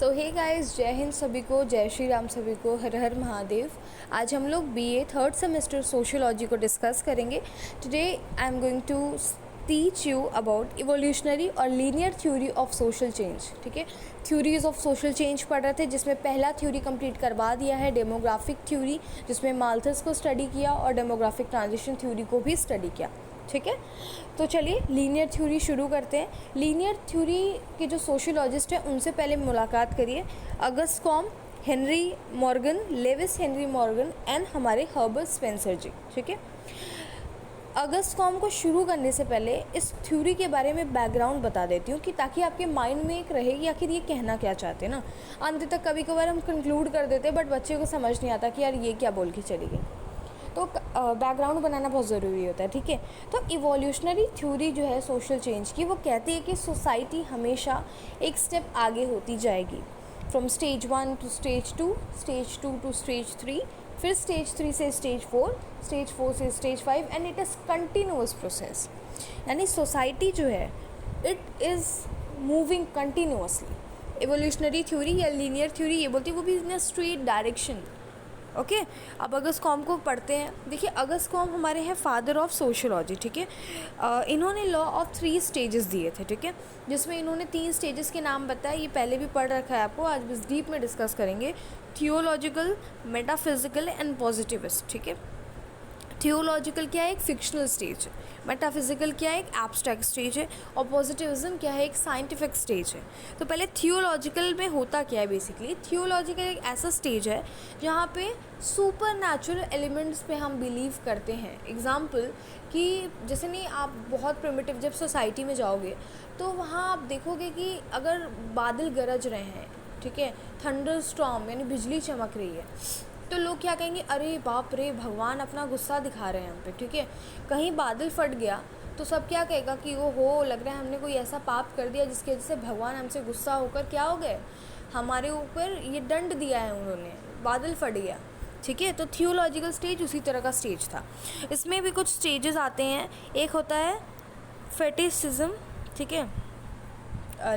सो hey guys, जय हिंद सभी को, जय श्री राम सभी को, हर हर महादेव। आज हम लोग बीए थर्ड सेमेस्टर सोशियोलॉजी को डिस्कस करेंगे। Today I am going to teach you about evolutionary और linear theory of social change. ठीक है, थ्योरीज ऑफ सोशल चेंज पढ़ रहे थे, जिसमें पहला थ्योरी कंप्लीट करवा दिया है, डेमोग्राफिक थ्योरी, जिसमें माल्थस को स्टडी किया और डेमोग्राफिक ट्रांजिशन थ्योरी को भी स्टडी किया। ठीक है, तो चलिए लीनियर थ्योरी शुरू करते हैं। लीनियर थ्योरी के जो सोशियोलॉजिस्ट हैं उनसे पहले मुलाकात करिए। August Comte, Henry Morgan, Lewis Henry Morgan and हमारे हर्बर्ट स्पेंसर जी। ठीक है, अगस्ट कॉम को शुरू करने से पहले इस थ्योरी के बारे में बैकग्राउंड बता देती हूँ, कि ताकि आपके माइंड में एक रहे कि आखिर ये कहना क्या चाहते हैं ना। अंत तक कभी कभार हम कंक्लूड कर देते हैं, बट बच्चे को समझ नहीं आता कि यार ये क्या बोल के चली गई। तो बैकग्राउंड बनाना बहुत ज़रूरी होता है। ठीक है, तो इवोल्यूशनरी थ्योरी जो है सोशल चेंज की, वो कहती है कि सोसाइटी हमेशा एक स्टेप आगे होती जाएगी, from stage 1 to stage 2, stage 2 to stage 3, फिर स्टेज 3 से स्टेज 4, स्टेज 4 से stage 5, and it is continuous process. यानी सोसाइटी जो है it is moving continuously. Evolutionary theory या लीनियर थ्योरी ये बोलती है वो भी इन अ स्ट्रेट डायरेक्शन। ओके, अब अगस्ट कॉम को पढ़ते हैं। देखिए, अगस्ट कॉम हमारे हैं फादर ऑफ सोशियोलॉजी। ठीक है, इन्होंने लॉ ऑफ 3 स्टेजेस दिए थे। ठीक है, जिसमें इन्होंने 3 स्टेजेस के नाम बताए। ये पहले भी पढ़ रखा है आपको, आज बस डीप में डिस्कस करेंगे। Theological, metaphysical and positivist. ठीक है, थियोलॉजिकल क्या है, एक फिक्शनल स्टेज है। मेटाफिजिकल क्या है, एक एब्स्ट्रैक्ट स्टेज है। और पॉजिटिविज्म क्या है, एक साइंटिफिक स्टेज है। तो पहले थियोलॉजिकल में होता क्या है। बेसिकली थियोलॉजिकल एक ऐसा स्टेज है जहाँ पे सुपर नेचुरल एलिमेंट्स पे हम बिलीव करते हैं। एग्जाम्पल कि जैसे नहीं, आप बहुत प्रिमिटिव जब सोसाइटी में जाओगे तो वहाँ आप देखोगे कि अगर बादल गरज रहे हैं, ठीक है, थंडर स्टॉर्म यानी बिजली चमक रही है, तो लोग क्या कहेंगे, अरे बाप रे, भगवान अपना गुस्सा दिखा रहे हैं हम पे। ठीक है, कहीं बादल फट गया तो सब क्या कहेगा कि वो हो, लग रहा है हमने कोई ऐसा पाप कर दिया जिसकी वजह से भगवान हमसे गुस्सा होकर क्या हो गए, हमारे ऊपर ये दंड दिया है उन्होंने, बादल फट गया। ठीक है, तो थियोलॉजिकल स्टेज उसी तरह का स्टेज था। इसमें भी कुछ स्टेजेस आते हैं। एक होता है फेटिसिज्म। ठीक है,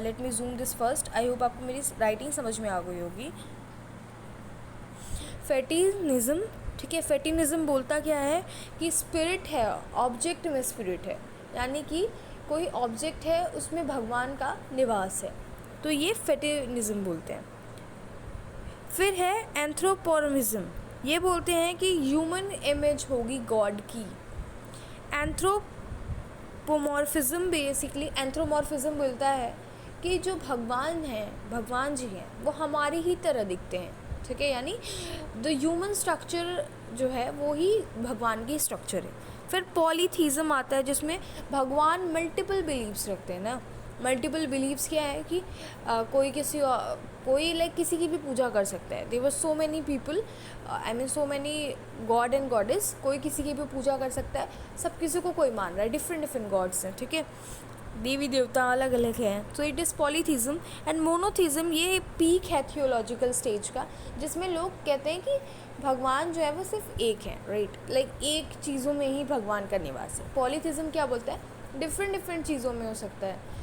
late me zoom this first. I hope आपको मेरी राइटिंग समझ में आ गई होगी। फेटिनिज्म। ठीक है, फेटिनिज्म बोलता क्या है कि स्पिरिट है, ऑब्जेक्ट में स्पिरिट है, यानी कि कोई ऑब्जेक्ट है उसमें भगवान का निवास है, तो ये फेटिनिज्म बोलते हैं। फिर है एंथ्रोपोर्मिज्म। ये बोलते हैं कि ह्यूमन इमेज होगी गॉड की। एंथ्रोपोमॉर्फिज्म, बेसिकली एंथ्रोमॉर्फिज्म बोलता है कि जो भगवान हैं, भगवान जी हैं, वो हमारी ही तरह दिखते हैं। ठीक है, यानी द ह्यूमन स्ट्रक्चर जो है वो ही भगवान की स्ट्रक्चर है। फिर पॉलीथीज़म आता है, जिसमें भगवान मल्टीपल बिलीव्स रखते हैं ना। मल्टीपल बिलीव्स क्या है कि कोई लाइक किसी की भी पूजा कर सकता है। There were so many people, I mean so many god and goddess, कोई किसी की भी पूजा कर सकता है। सब किसी को कोई मान रहा है, डिफरेंट डिफरेंट गॉड्स हैं। ठीक है, देवी देवता अलग अलग हैं। So it is polytheism. And monotheism, ये पीक है थियोलॉजिकल स्टेज का, जिसमें लोग कहते हैं कि भगवान जो है वो सिर्फ एक है, राइट, लाइक एक चीज़ों में ही भगवान का निवास है। पॉलीथीज़म क्या बोलता है, डिफरेंट डिफरेंट चीज़ों में हो सकता है।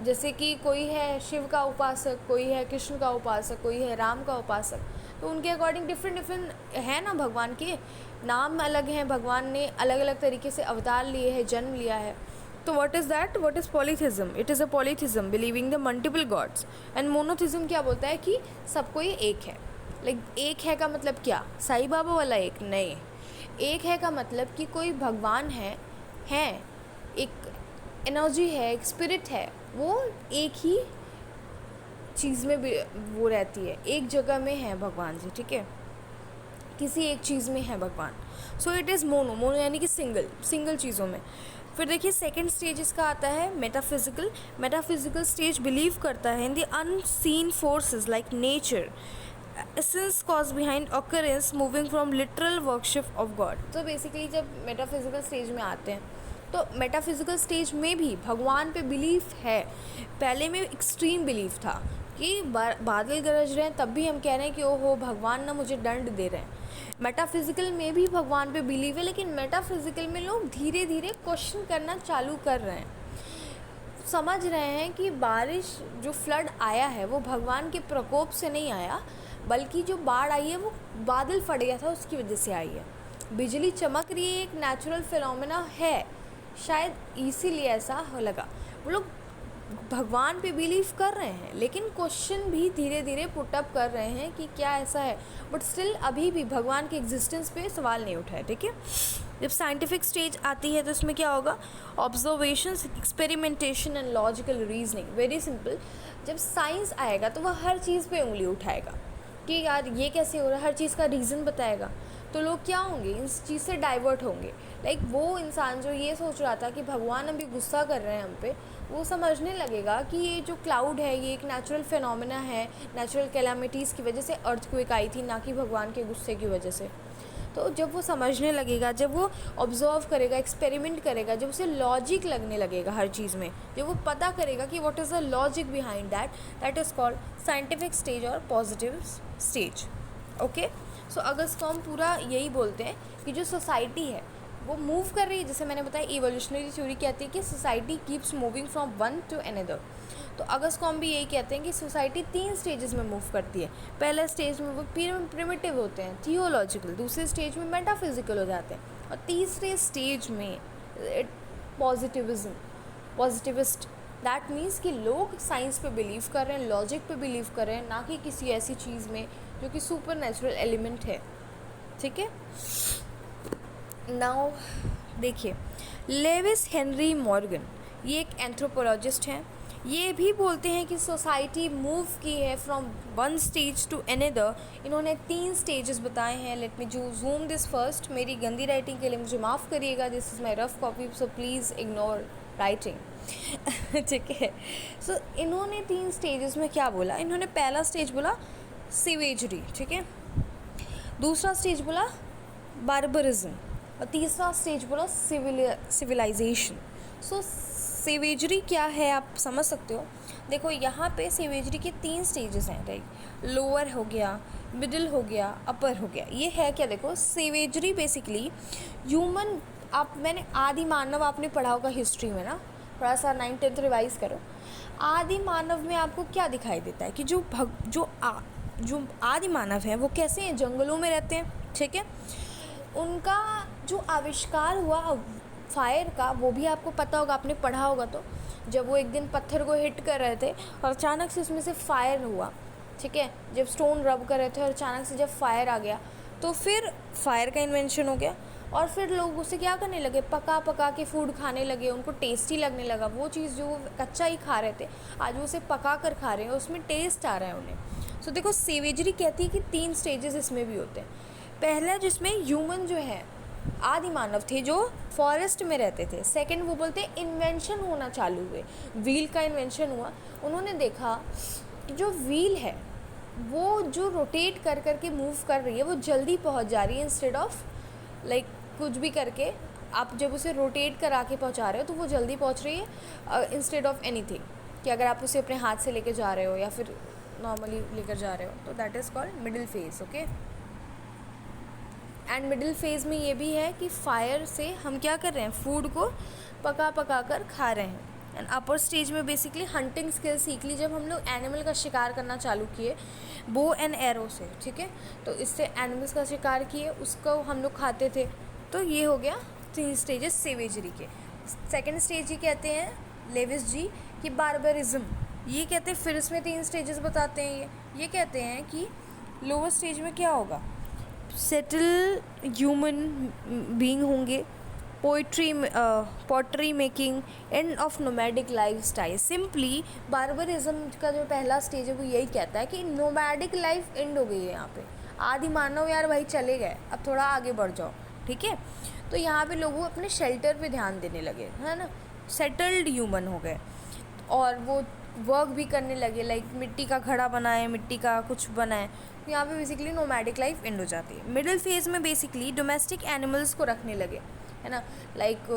जैसे कि कोई है शिव का उपासक, कोई है कृष्ण का उपासक, कोई है राम का उपासक, तो उनके अकॉर्डिंग डिफरेंट डिफरेंट है ना, भगवान के नाम अलग हैं, भगवान ने अलग अलग तरीके से अवतार लिए हैं, जन्म लिया है। तो what is that, what is polytheism, it is a polytheism believing the multiple gods. And monotheism क्या बोलता है कि सबको ये एक है। लाइक एक है का मतलब क्या, साईं बाबा वाला एक नहीं। एक है का मतलब कि कोई भगवान है एक एनर्जी है, एक स्पिरिट है, वो एक ही चीज़ में भी वो रहती है, एक जगह में है भगवान जी। ठीक है, किसी एक चीज़ में है भगवान। सो इट इज़ मोनो यानी कि सिंगल चीज़ों में। फिर देखिए सेकंड स्टेज इसका आता है मेटाफिजिकल। मेटाफिजिकल स्टेज बिलीव करता है in the unseen forces like nature, essence cause behind occurrence, moving from literal worship of God. तो बेसिकली जब मेटाफिजिकल स्टेज में आते हैं तो मेटाफिजिकल स्टेज में भी भगवान पे बिलीफ है। पहले में एक्सट्रीम बिलीफ था कि बादल गरज रहे हैं तब भी हम कह रहे हैं कि ओहो भगवान ना मुझे दंड दे रहे हैं। मेटाफिजिकल में भी भगवान पे बिलीव है, लेकिन मेटाफिजिकल में लोग धीरे धीरे क्वेश्चन करना चालू कर रहे हैं। समझ रहे हैं कि बारिश जो फ्लड आया है वो भगवान के प्रकोप से नहीं आया, बल्कि जो बाढ़ आई है वो बादल फट गया था उसकी वजह से आई है। बिजली चमक रही है एक नेचुरल फिनोमेना है, शायद इसीलिए ऐसा हो लगा। वो लोग भगवान पे बिलीव कर रहे हैं, लेकिन क्वेश्चन भी धीरे धीरे पुटअप कर रहे हैं कि क्या ऐसा है, बट स्टिल अभी भी भगवान के एग्जिस्टेंस पे सवाल नहीं उठा है। ठीक है, जब साइंटिफिक स्टेज आती है तो इसमें क्या होगा, observation, experimentation and logical reasoning. Very simple, जब साइंस आएगा तो वह हर चीज़ पे उंगली उठाएगा कि यार ये कैसे हो रहा है, हर चीज़ का रीज़न बताएगा। तो लोग क्या होंगे, इस चीज़ से डाइवर्ट होंगे। लाइक वो इंसान जो ये सोच रहा था कि भगवान अभी गुस्सा कर रहे हैं हम पे, वो समझने लगेगा कि ये जो क्लाउड है ये एक नेचुरल फिनोमेना है, नेचुरल कैलामिटीज़ की वजह से अर्थक्वेक आई थी, ना कि भगवान के गुस्से की वजह से। तो जब वो समझने लगेगा, जब वो ऑब्जर्व करेगा, एक्सपेरिमेंट करेगा, जब उसे लॉजिक लगने लगेगा हर चीज़ में, जब वो पता करेगा कि what is the logic behind that, that is called scientific stage और पॉजिटिव स्टेज। ओके, सो अगर इसको हम पूरा यही बोलते हैं कि जो सोसाइटी है वो मूव कर रही है, जैसे मैंने बताया इवोल्यूशनरी थ्योरी कहती है कि society keeps moving from one two another. तो अगस्त को हम भी यही कहते हैं कि सोसाइटी 3 स्टेजेस में मूव करती है। पहले स्टेज में वो प्रिमिटिव होते हैं, थियोलॉजिकल, दूसरे स्टेज में मेटाफिजिकल हो जाते हैं, और तीसरे स्टेज में पॉजिटिविस्ट। दैट मीन्स कि लोग साइंस पे बिलीव कर रहे हैं, लॉजिक पे बिलीव कर रहे हैं, ना कि किसी ऐसी चीज़ में जो कि सुपर नेचुरल एलिमेंट है। ठीक है, नाउ देखिए, लेविस हेनरी मॉर्गन, ये एक एंथ्रोपोलॉजिस्ट हैं। ये भी बोलते हैं कि सोसाइटी मूव की है from one stage to another. इन्होंने 3 स्टेजेस बताए हैं। Let me zoom this first. मेरी गंदी राइटिंग के लिए मुझे माफ़ करिएगा, this is my rough copy, so please ignore writing. ठीक है, सो इन्होंने 3 स्टेजेस में क्या बोला, इन्होंने पहला स्टेज बोला सिवेजरी, ठीक है, दूसरा स्टेज बोला बार्बरिज्म, और तीसरा स्टेज बोला सिविलाइजेशन। सो सेवेजरी क्या है आप समझ सकते हो। देखो यहाँ पे सेवेजरी के 3 स्टेजेस हैं, राइट, लोअर हो गया, मिडिल हो गया, अपर हो गया। ये है क्या, देखो सेवेजरी बेसिकली ह्यूमन, आप मैंने आदि मानव आपने पढ़ा होगा हिस्ट्री में ना, थोड़ा सा 9th-10th रिवाइज करो। आदि मानव में आपको क्या दिखाई देता है कि जो आदि मानव हैं वो कैसे हैं, जंगलों में रहते हैं। ठीक है, उनका जो आविष्कार हुआ फायर का, वो भी आपको पता होगा, आपने पढ़ा होगा। तो जब वो एक दिन पत्थर को हिट कर रहे थे और अचानक से उसमें से फायर हुआ, ठीक है, जब स्टोन रब कर रहे थे और अचानक से जब फायर आ गया, तो फिर फायर का इन्वेंशन हो गया। और फिर लोग उसे क्या करने लगे, पका पका के फूड खाने लगे, उनको टेस्टी लगने लगा। वो चीज़ जो वो कच्चा ही खा रहे थे, आज वो उसे पका कर खा रहे हैं, उसमें टेस्ट आ रहा है उन्हें। सो देखो, सेवेजरी कहती है कि 3 स्टेजेस इसमें भी होते हैं। पहला जिसमें ह्यूमन जो है, आदि मानव थे जो फॉरेस्ट में रहते थे। सेकंड वो बोलते हैं इन्वेंशन होना चालू हुए, व्हील का इन्वेंशन हुआ। उन्होंने देखा कि जो व्हील है वो जो रोटेट कर कर के मूव कर रही है, वो जल्दी पहुंच जा रही है, इंस्टेड ऑफ लाइक कुछ भी करके आप जब उसे रोटेट करा के पहुंचा रहे हो तो वो जल्दी पहुंच रही है, इंस्टेड ऑफ एनीथिंग कि अगर आप उसे अपने हाथ से लेके जा रहे हो या फिर नॉर्मली लेकर जा रहे हो। तो that is called middle phase. Okay, and middle phase में ये भी है कि फायर से हम क्या कर रहे हैं, फूड को पका पका कर खा रहे हैं। एंड अपर स्टेज में बेसिकली हंटिंग स्किल सीख ली, जब हम लोग एनिमल का शिकार करना चालू किए बो एंड एरो से। ठीक है, तो इससे एनिमल्स का शिकार किए, उसको हम लोग खाते थे। तो ये हो गया 3 स्टेजेस सेवेजरी के। सेकेंड स्टेज ही कहते हैं लेविस जी कि बार्बरिज्म। ये कहते हैं, फिर इसमें 3 स्टेजेस बताते हैं। ये कहते हैं कि लोअर स्टेज में क्या होगा, सेटल ह्यूमन बीइंग होंगे, pottery making, end of nomadic life style. Simply barbarism का जो पहला स्टेज है वो यही कहता है कि नोमैडिक लाइफ एंड हो गई है यहाँ पे। आदि मानव यार भाई चले गए, अब थोड़ा आगे बढ़ जाओ। ठीक है, तो यहाँ पे लोगों अपने शेल्टर पे ध्यान देने लगे, है ना, सेटल्ड ह्यूमन हो गए, और वो वर्क भी करने लगे, लाइक मिट्टी का घड़ा बनाए, मिट्टी का कुछ बनाए। तो यहाँ पे बेसिकली नोमैडिक लाइफ एंड हो जाती है। मिडिल फेज में बेसिकली डोमेस्टिक एनिमल्स को रखने लगे, है ना, लाइक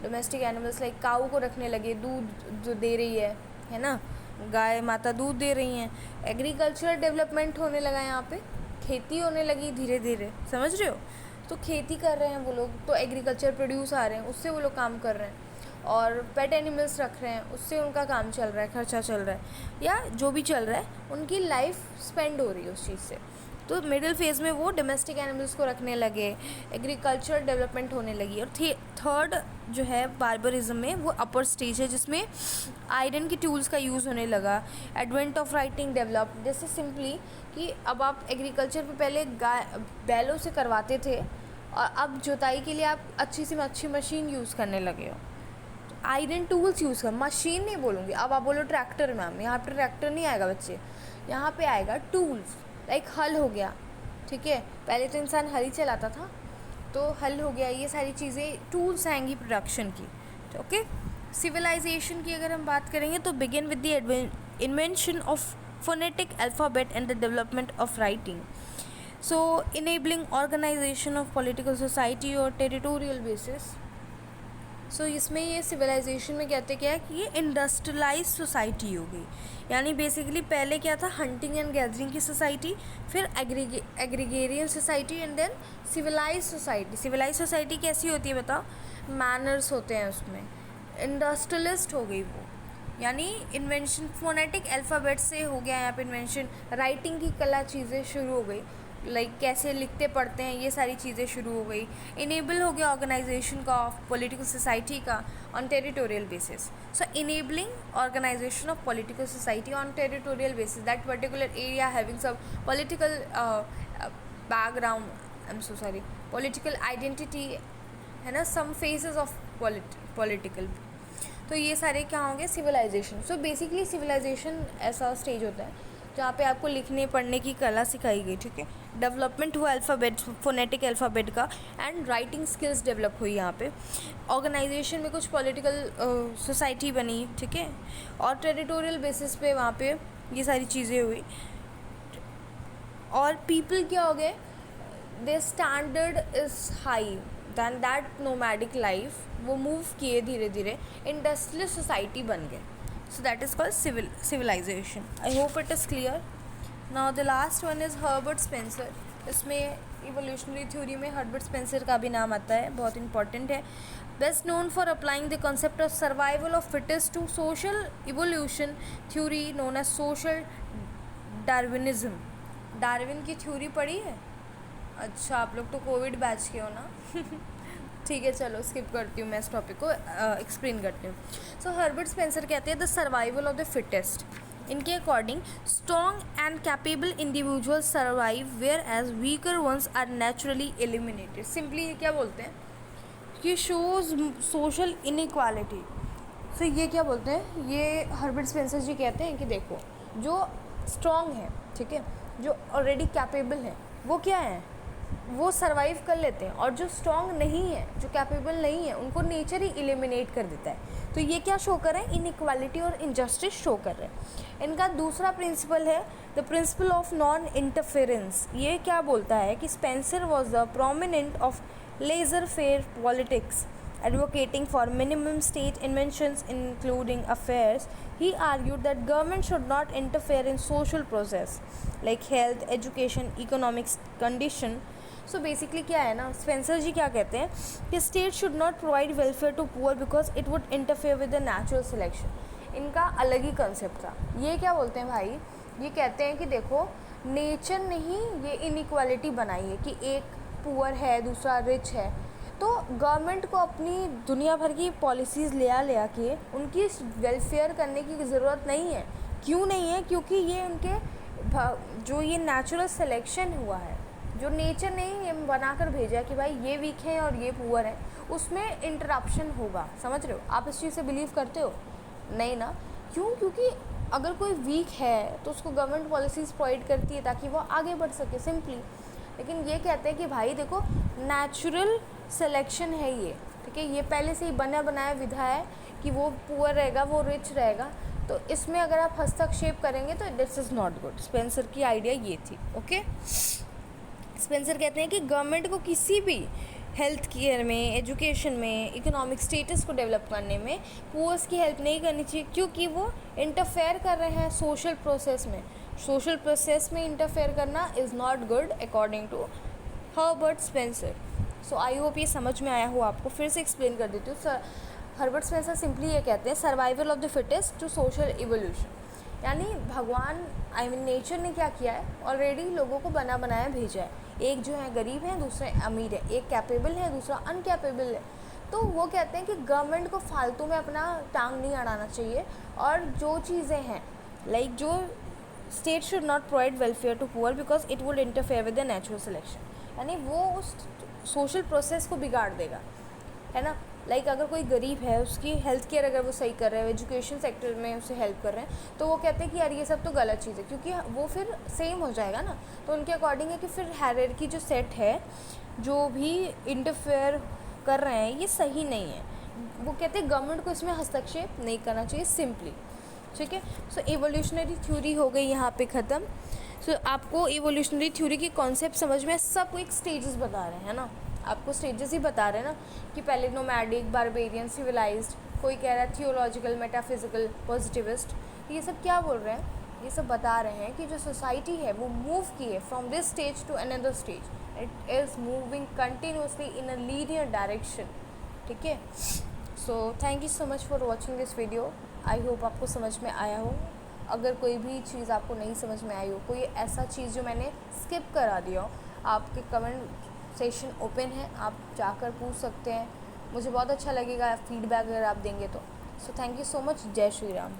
डोमेस्टिक एनिमल्स लाइक काऊ को रखने लगे, दूध जो दे रही है ना, गाय माता दूध दे रही हैं। एग्रीकल्चरल डेवलपमेंट होने लगा, यहाँ पे खेती होने लगी धीरे धीरे, समझ रहे हो। तो खेती कर रहे हैं वो लोग, तो एग्रीकल्चर प्रोड्यूस आ रहे हैं, उससे वो लोग काम कर रहे हैं। और पेट एनिमल्स रख रहे हैं, उससे उनका काम चल रहा है, खर्चा चल रहा है, या जो भी चल रहा है उनकी लाइफ स्पेंड हो रही है उस चीज़ से। तो मिडिल फेज़ में वो डोमेस्टिक एनिमल्स को रखने लगे, एग्रीकल्चर डेवलपमेंट होने लगी। और थर्ड जो है बार्बरिज्म में, वो अपर स्टेज है जिसमें आयरन की टूल्स का यूज़ होने लगा, एडवेंट ऑफ राइटिंग डेवलप। जैसे सिंपली कि अब आप एग्रीकल्चर पे पहले बैलों से करवाते थे और अब जुताई के लिए आप अच्छी से अच्छी मशीन यूज़ करने लगे हो, आयरन टूल्स यूज़ कर, मशीन नहीं बोलूँगी। अब आप बोलो ट्रैक्टर मैम, यहाँ पर ट्रैक्टर नहीं आएगा बच्चे, यहाँ पे आएगा टूल्स, लाइक हल हो गया, ठीक है। पहले तो इंसान हल ही चलाता था, तो हल हो गया, ये सारी चीज़ें टूल्स आएंगी प्रोडक्शन की। तो ओके, सिविलाइजेशन की अगर हम बात करेंगे तो begin with the invention of phonetic alphabet and the development of writing, so enabling organization of political society और टेरिटोरियल बेसिस। सो इसमें ये सिविलाइजेशन में कहते क्या है कि ये इंडस्ट्रियलाइज सोसाइटी हो गई। यानी बेसिकली पहले क्या था, हंटिंग एंड गैदरिंग की सोसाइटी, फिर agrarian society and then civilize society. Civilize society कैसी होती है बताओ, मैनर्स होते हैं उसमें। इंडस्ट्रियलिस्ट हो गई वो, यानी इन्वेंशन फोनेटिक अल्फ़ाबेट से हो गया यहाँ पे इन्वेंशन, राइटिंग की कला चीज़ें शुरू हो गई, लाइक कैसे लिखते पढ़ते हैं, ये सारी चीज़ें शुरू हो गई। इनेबल हो गया ऑर्गेनाइजेशन का ऑफ पॉलिटिकल सोसाइटी का on territorial basis. So enabling organization of political society on territorial basis, that particular area having some political background, I am so sorry, political identity है ना, सम फेजेस ऑफ पॉलिटिकल। तो ये सारे क्या होंगे, civilisation. So basically civilisation ऐसा stage होता है जहाँ पे आपको लिखने पढ़ने की कला सिखाई गई, ठीक है। डेवलपमेंट हुआ अल्फ़ाबेट, फोनेटिक अल्फ़ाबेट का, एंड राइटिंग स्किल्स डेवलप हुई यहाँ पे। ऑर्गेनाइजेशन में कुछ पॉलिटिकल सोसाइटी बनी, ठीक है, और टेरिटोरियल बेसिस पे वहाँ पे ये सारी चीज़ें हुई। और पीपल क्या हो गए, they standard is high than that nomadic life, वो मूव किए धीरे धीरे, इंडस्ट्रियल सोसाइटी बन गए। So that is called civilization. I hope it is clear. Now the last one is Herbert Spencer. इसमें evolutionary theory में हर्बर्ट स्पेंसर का भी नाम आता है, बहुत important है। Best known for applying the concept of survival of fittest to social evolution theory known as social Darwinism. Darwin की थ्योरी पढ़ी है? अच्छा, आप लोग तो कोविड बैच के हो ना। ठीक है, चलो स्किप करती हूँ, मैं इस टॉपिक को एक्सप्लेन करती हूँ। सो हर्बर्ट स्पेंसर कहते हैं the survival of the fittest. इनके according strong and capable individual survive whereas weaker ones are naturally eliminated. Simply ये क्या बोलते हैं कि शोज सोशल इनइक्वालिटी। सो ये क्या बोलते हैं, ये हर्बर्ट स्पेंसर जी कहते हैं कि देखो, जो स्ट्रॉन्ग है, ठीक है, जो ऑलरेडी कैपेबल है, वो क्या है, वो सर्वाइव कर लेते हैं, और जो स्ट्रॉन्ग नहीं है, जो कैपेबल नहीं है, उनको नेचर ही एलिमिनेट कर देता है। तो ये क्या शो कर रहे हैं, इनइक्वालिटी और इनजस्टिस शो कर रहे हैं। इनका दूसरा प्रिंसिपल है the principle of non interference. ये क्या बोलता है कि Spencer was the prominent of laissez faire politics, advocating for minimum state inventions including affairs. He argued that government should not interfere in social process like health, education, economic condition. So basically क्या है ना, Spencer जी क्या कहते हैं कि state should not provide welfare to poor because it would interfere with the natural selection. इनका अलग ही concept था। ये क्या बोलते हैं भाई, ये कहते हैं कि देखो, नेचर ने ही ये इनइक्वालिटी बनाई है कि एक पुअर है, दूसरा रिच है, तो गवर्नमेंट को अपनी दुनिया भर की पॉलिसीज़ ले के उनकी वेलफेयर करने की ज़रूरत नहीं है। क्यों नहीं है, क्योंकि ये उनके जो ये नेचुरल सिलेक्शन हुआ है, जो नेचर ने ही बनाकर भेजा कि भाई ये वीक है और ये पुअर है, उसमें इंटरप्शन होगा। समझ रहे हो आप, इस चीज़ से बिलीव करते हो? नहीं ना। क्यों? क्योंकि अगर कोई वीक है तो उसको गवर्नमेंट पॉलिसीज़ प्रोवाइड करती है ताकि वो आगे बढ़ सके, सिंपली। लेकिन ये कहते हैं कि भाई देखो, नेचुरल सिलेक्शन है ये, ठीक है, ये पहले से ही बना बनाया विधा है कि वो पुअर रहेगा, वो रिच रहेगा, तो इसमें अगर आप हस्तक्षेप करेंगे तो this is not good. Spencer की आइडिया ये थी, ओके। स्पेंसर कहते हैं कि गवर्नमेंट को किसी भी हेल्थ केयर में, एजुकेशन में, इकोनॉमिक स्टेटस को डेवलप करने में पुअर्स की हेल्प नहीं करनी चाहिए, क्योंकि वो इंटरफेयर कर रहे हैं सोशल प्रोसेस में। सोशल प्रोसेस में इंटरफेयर करना is not good according to Herbert Spencer. So I hope ये समझ में आया हो आपको। फिर से एक्सप्लेन कर देती हूँ। हर्बर्ट स्पेंसर सिंपली ये कहते हैं, survival of the fittest to social evolution. यानी भगवान नेचर ने क्या किया है, ऑलरेडी लोगों को बना बनाया भेजा है। एक जो है गरीब है, दूसरा अमीर है, एक कैपेबल है, दूसरा अनकैपेबल है। तो वो कहते हैं कि गवर्नमेंट को फालतू में अपना टांग नहीं अड़ाना चाहिए, और जो चीज़ें हैं लाइक जो state should not provide welfare to poor because it would interfere with the natural selection. यानी वो उस सोशल प्रोसेस को बिगाड़ देगा, है ना। लाइक अगर कोई गरीब है, उसकी हेल्थ केयर अगर वो सही कर रहे हैं, एजुकेशन सेक्टर में उसे हेल्प कर रहे हैं, तो वो कहते हैं कि यार ये सब तो गलत चीज़ है, क्योंकि वो फिर सेम हो जाएगा ना। तो उनके अकॉर्डिंग है कि फिर हायरार्की जो सेट है, जो भी इंटरफेयर कर रहे हैं, ये सही नहीं है। वो कहते हैं गवर्नमेंट को इसमें हस्तक्षेप नहीं करना चाहिए सिंपली, ठीक है। सो एवोल्यूशनरी थ्योरी हो गई यहाँ पे ख़त्म। सो आपको एवोल्यूशनरी थ्योरी की कॉन्सेप्ट समझ में, सबको एक स्टेजेस बता रहे हैं ना, आपको स्टेजेस ही बता रहे हैं ना, कि पहले नोमैडिक, बारबेरियन, सिविलाइज्ड, कोई कह रहा है थियोलॉजिकल, मेटाफिजिकल, पॉजिटिविस्ट। ये सब क्या बोल रहे हैं, ये सब बता रहे हैं कि जो सोसाइटी है वो मूव की है from this stage to another stage, it is moving continuously in a linear direction, ठीक है। So thank you so much for watching this video. I hope आपको समझ में आया हो। अगर कोई भी चीज़ आपको नहीं समझ में आई हो, कोई ऐसा चीज़ जो मैंने स्किप करा दिया हो, आपके कमेंट सेशन ओपन है, आप जाकर पूछ सकते हैं। मुझे बहुत अच्छा लगेगा फीडबैक अगर आप देंगे तो। सो थैंक यू सो मच। जय श्री राम।